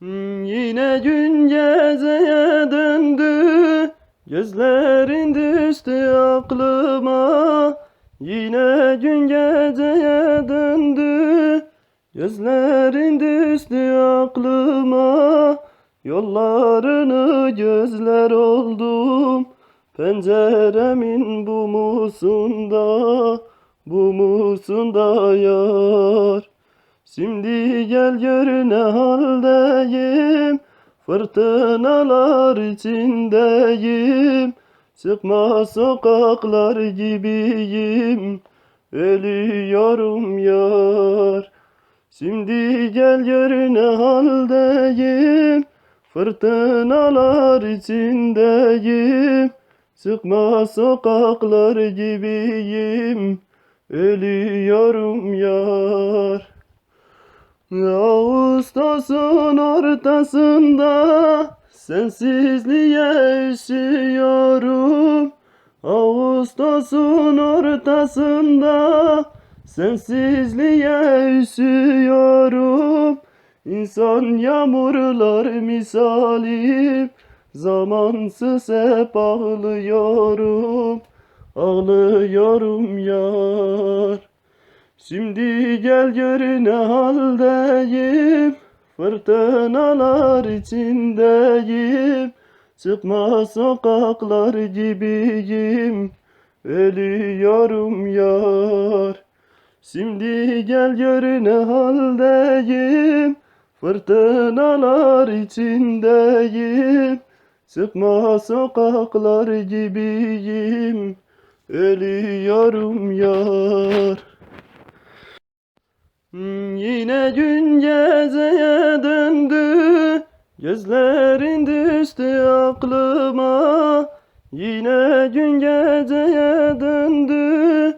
Yine gün geceye döndü, gözlerin düştü aklıma. Yine gün geceye döndü, gözlerin düştü aklıma. Yollarını gözler oldum, penceremin bu musunda, bu musunda yar. Şimdi gel gör ne haldeyim, fırtınalar içindeyim. Çıkma sokaklar gibiyim, ölüyorum yar. Şimdi gel gör ne haldeyim, fırtınalar içindeyim. Çıkma sokaklar gibiyim, ölüyorum yar. Ağustos'un ortasında sensizliğe üşüyorum. Ağustos'un ortasında sensizliğe üşüyorum. İnsan yağmurlar misalim, zamansız hep ağlıyorum, ağlıyorum yar. Şimdi gel gör ne haldeyim, fırtınalar içindeyim. Çıkma sokaklar gibiyim, ölüyorum yar. Şimdi gel gör ne haldeyim, fırtınalar içindeyim. Çıkma sokaklar gibiyim, ölüyorum yar. Yine gün geceye döndü, gözlerin düştü aklıma. Yine gün geceye döndü,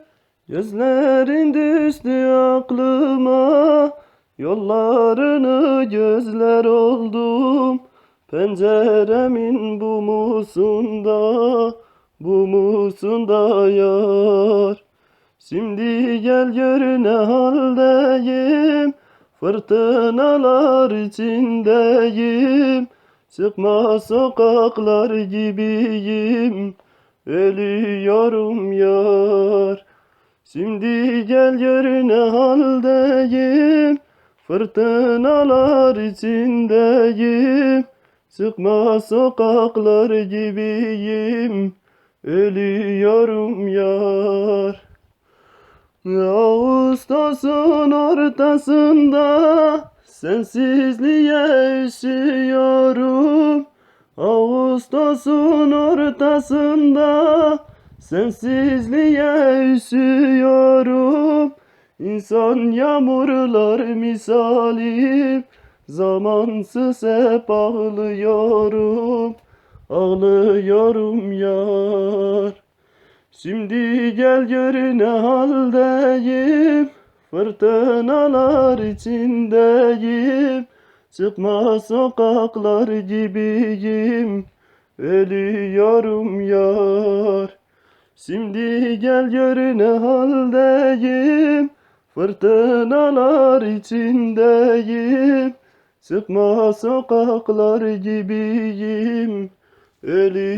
gözlerin düştü aklıma. Yollarını gözler oldum, penceremin bu musunda, bu musunda yar. Şimdi gel gör ne haldeyim, fırtınalar içindeyim. Çıkma sokaklar gibiyim, ölüyorum yar. Şimdi gel gör ne haldeyim, fırtınalar içindeyim. Çıkma sokaklar gibiyim, ölüyorum yar. Ağustos'un ortasında sensizliğe üşüyorum. Ağustos'un ortasında sensizliğe üşüyorum. İnsan yağmurlar misalim, zamansız hep ağlıyorum, ağlıyorum yar. Şimdi gel gör ne haldeyim, fırtınalar içindeyim. Çıkma sokaklar gibiyim, ölüyorum yar. Şimdi gel gör ne haldeyim, fırtınalar içindeyim. Çıkma sokaklar gibiyim, ölüyorum.